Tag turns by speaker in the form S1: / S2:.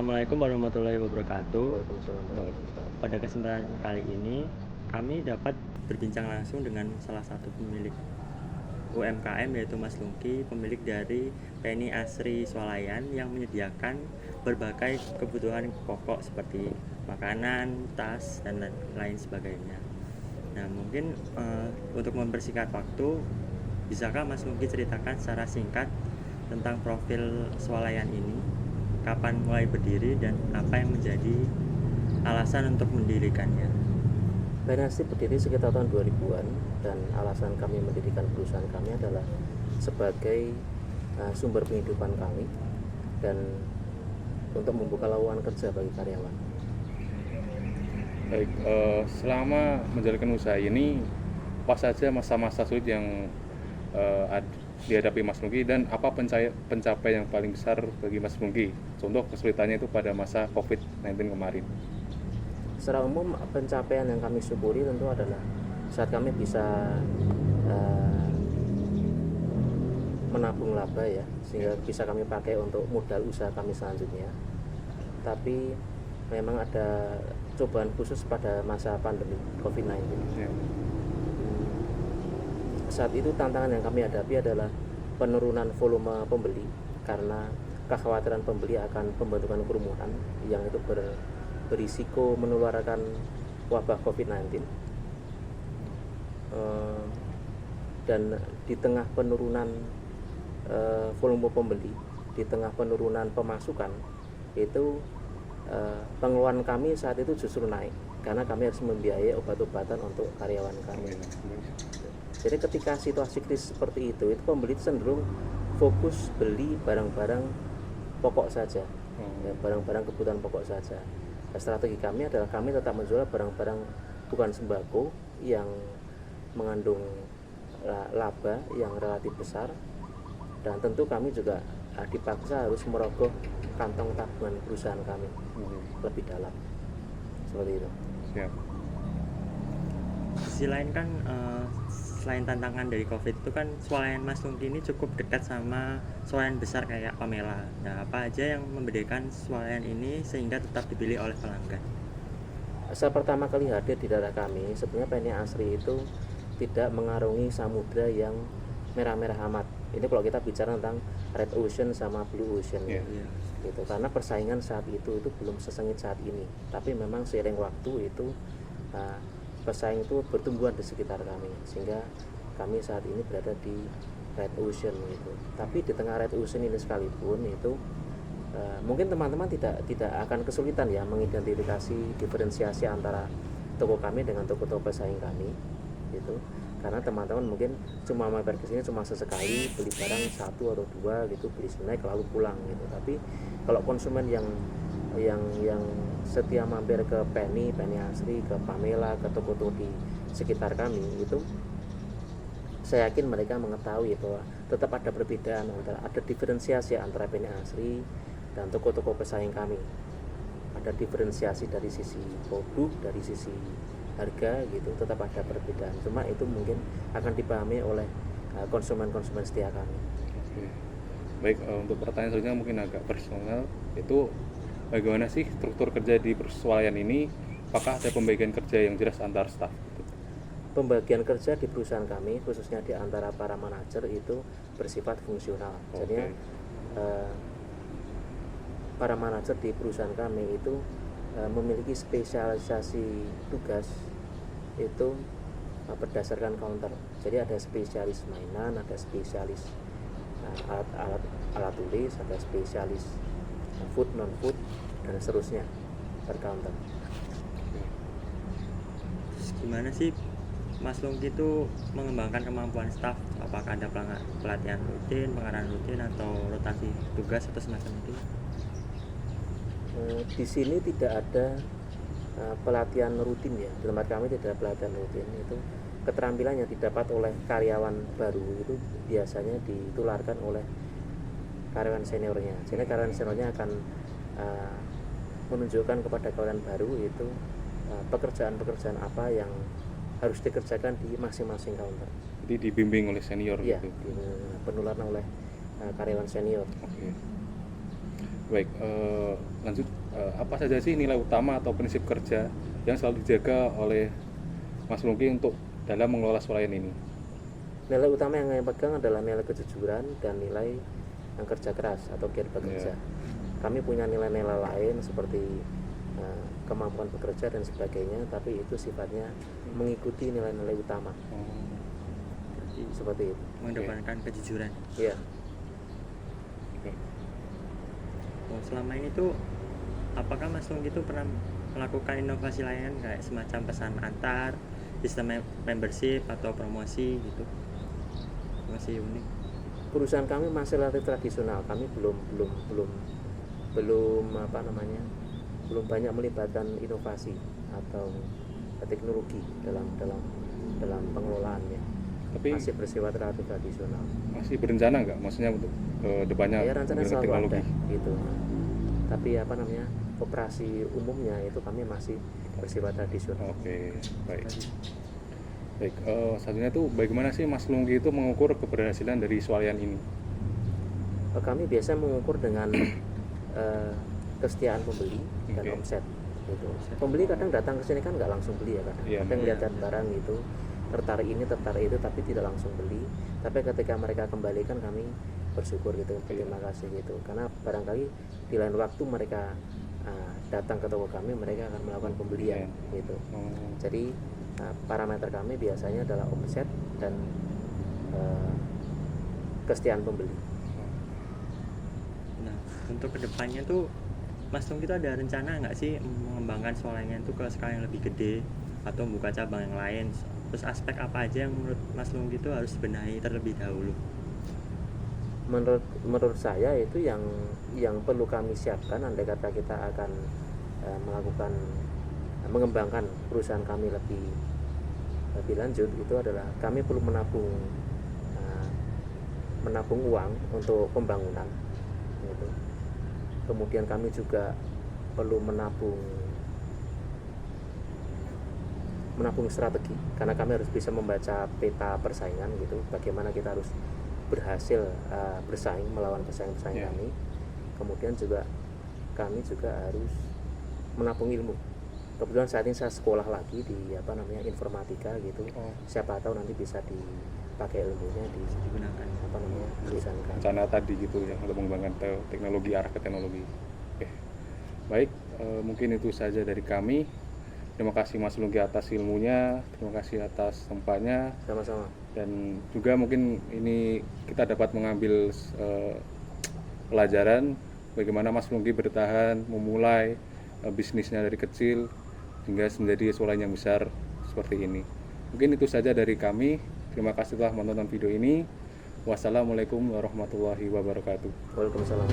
S1: Assalamualaikum warahmatullahi wabarakatuh.
S2: Waalaikumsalam warahmatullahi wabarakatuh.
S1: Pada kesempatan kali ini, kami dapat berbincang langsung dengan salah satu pemilik UMKM yaitu Mas Lungki, pemilik dari PNI Asri Swalayan yang menyediakan berbagai kebutuhan pokok seperti makanan, tas, dan lain sebagainya. Nah, mungkin untuk mempersingkat waktu, bisakah Mas Lungki ceritakan secara singkat tentang profil Swalayan ini? Kapan mulai berdiri dan apa yang menjadi alasan untuk mendirikannya?
S2: PNI berdiri sekitar tahun 2000-an dan alasan kami mendirikan perusahaan kami adalah sebagai sumber penghidupan kami dan untuk membuka lowongan kerja bagi karyawan.
S3: Baik, selama menjalankan usaha ini, apa saja masa-masa sulit yang dihadapi Mas Lungki dan apa pencapaian yang paling besar bagi Mas Lungki? Contoh kesulitannya itu pada masa COVID-19 kemarin.
S2: Secara umum pencapaian yang kami syukuri tentu adalah saat kami bisa menabung laba ya, sehingga bisa kami pakai untuk modal usaha kami selanjutnya. Tapi memang ada cobaan khusus pada masa pandemi COVID-19.
S3: Ya.
S2: Saat itu tantangan yang kami hadapi adalah penurunan volume pembeli karena kekhawatiran pembeli akan pembentukan kerumunan yang itu berisiko menularkan wabah COVID-19. Dan di tengah penurunan volume pembeli, di tengah penurunan pemasukan, itu pengeluaran kami saat itu justru naik karena kami harus membiayai obat-obatan untuk karyawan kami. Jadi ketika situasi kritis seperti itu pembeli cenderung fokus beli barang-barang pokok saja, ya, barang-barang kebutuhan pokok saja. Nah, strategi kami adalah kami tetap menjual barang-barang bukan sembako yang mengandung laba yang relatif besar, dan tentu kami juga dipaksa harus merogoh kantong tabungan perusahaan kami lebih dalam, seperti itu.
S3: Siap.
S1: Di sisi lain kan selain tantangan dari COVID itu kan swalayan Mas Lungki ini cukup dekat sama swalayan besar kayak Pamela. Nah, apa aja yang membedakan swalayan ini sehingga tetap dipilih oleh pelanggan?
S2: Saya pertama kali hadir di daerah kami, sebenarnya PNI Asri itu tidak mengarungi samudra yang merah-merah amat. Ini kalau kita bicara tentang Red Ocean sama Blue Ocean, gitu. Karena persaingan saat itu belum sesengit saat ini. Tapi memang seiring waktu itu pesaing itu bertumbuhan di sekitar kami, sehingga kami saat ini berada di Red Ocean gitu. Tapi di tengah Red Ocean ini sekalipun itu mungkin teman-teman tidak akan kesulitan ya mengidentifikasi diferensiasi antara toko kami dengan toko-toko pesaing kami gitu. Karena teman-teman mungkin cuma mampir ke sini cuma sesekali beli barang satu atau dua gitu, beli snack lalu pulang gitu. Tapi kalau konsumen yang setia mampir ke PNI Asri, ke Pamela, ke toko-toko di sekitar kami itu, saya yakin mereka mengetahui bahwa tetap ada perbedaan ada diferensiasi antara PNI Asri dan toko-toko pesaing kami. Ada diferensiasi dari sisi produk, dari sisi harga gitu, tetap ada perbedaan. Cuma itu mungkin akan dipahami oleh konsumen-konsumen setia kami.
S3: Oke. Baik, untuk pertanyaan selanjutnya mungkin agak personal, itu bagaimana sih struktur kerja di swalayan ini? Apakah ada pembagian kerja yang jelas antar staf?
S2: Pembagian kerja di perusahaan kami khususnya di antara para manajer itu bersifat fungsional. Jadi para manajer di perusahaan kami itu memiliki spesialisasi tugas itu berdasarkan counter. Jadi ada spesialis mainan, ada spesialis alat tulis, ada spesialis food non food dan seterusnya per counter.
S1: Terus gimana sih Mas Lungki itu mengembangkan kemampuan staf? Apakah ada pelatihan rutin, pengarahan rutin, atau rotasi tugas atau semacam itu?
S2: Di sini tidak ada pelatihan rutin ya, di tempat kami tidak ada pelatihan rutin. Itu keterampilan yang didapat oleh karyawan baru itu biasanya ditularkan oleh karyawan seniornya. Jadi karyawan seniornya akan menunjukkan kepada karyawan baru itu pekerjaan-pekerjaan apa yang harus dikerjakan di masing-masing counter.
S3: Jadi dibimbing oleh senior
S2: Iya,
S3: gitu.
S2: penularan oleh karyawan senior.
S3: Oke. Baik, lanjut apa saja sih nilai utama atau prinsip kerja yang selalu dijaga oleh Mas Lungki untuk dalam mengelola swalayan ini?
S2: Nilai utama yang saya pegang adalah nilai kejujuran dan nilai yang kerja keras atau giat bekerja. Kami punya nilai-nilai lain seperti kemampuan bekerja dan sebagainya, tapi itu sifatnya mengikuti nilai-nilai utama.
S1: Berarti
S2: Seperti itu.
S1: mengedepankan kejujuran.
S2: Iya.
S1: Oke. Oh, selama ini tuh apakah Mas Lungki itu pernah melakukan inovasi lain kayak semacam pesan antar, sistem membership atau promosi gitu? Masih unik.
S2: Perusahaan kami masih relatif tradisional. Kami belum apa namanya? Belum banyak melibatkan inovasi atau teknologi dalam pengelolaannya.
S3: Tapi
S2: Masih bersifat relatif tradisional.
S3: masih berencana nggak? Maksudnya untuk ke depannya
S2: Ya rencana
S3: menggunakan
S2: selalu
S3: teknologi?
S2: ada gitu. Tapi apa namanya? Operasi umumnya itu kami masih bersifat tradisional.
S3: Oke, baik. Baik, selanjutnya itu bagaimana sih Mas Lungki itu mengukur keberhasilan dari swalayan ini?
S2: Kami biasa mengukur dengan kesetiaan pembeli dan
S3: Oke.
S2: omset gitu. Pembeli kadang datang ke sini kan nggak langsung beli ya kadang.
S3: Iya,
S2: Kadang
S1: iya.
S2: lihat barang gitu, tertarik ini, tertarik itu, tapi tidak langsung beli. Tapi ketika mereka kembalikan kami bersyukur gitu, terima kasih gitu. Karena barangkali di lain waktu mereka datang ke toko kami, mereka akan melakukan pembelian gitu.
S3: Oh,
S2: Jadi parameter kami biasanya adalah omset dan kesetiaan pembeli.
S1: Nah, untuk kedepannya tuh Mas Lungki itu ada rencana nggak sih mengembangkan swalayan itu ke skala yang lebih gede atau membuka cabang yang lain? Terus aspek apa aja yang menurut Mas Lungki itu harus dibenahi terlebih dahulu?
S2: Menurut saya itu yang perlu kami siapkan andai kata kita akan mengembangkan perusahaan kami lebih lanjut, itu adalah kami perlu menabung uang untuk pembangunan gitu. Kemudian kami juga perlu menabung strategi, karena kami harus bisa membaca peta persaingan gitu, bagaimana kita harus berhasil bersaing melawan pesaing-pesaing
S3: Yeah.
S2: kami. Kemudian juga kami juga harus menabung ilmu. Kebetulan saat ini saya sekolah lagi di informatika gitu.
S3: Oh.
S2: Siapa tahu nanti bisa dipakai ilmunya di
S1: Digunakan.
S2: perusahaan kami.
S3: rencana tadi gitu ya untuk mengembangkan teknologi, arah ke teknologi. Oke, baik, mungkin itu saja dari kami. Terima kasih Mas Lungki atas ilmunya, terima kasih atas tempatnya,
S2: Sama-sama.
S3: dan juga mungkin ini kita dapat mengambil pelajaran bagaimana Mas Lungki bertahan memulai bisnisnya dari kecil hingga menjadi swalayan yang besar seperti ini. Mungkin itu saja dari kami. Terima kasih telah menonton video ini. Wassalamualaikum warahmatullahi wabarakatuh.
S2: Waalaikumsalam.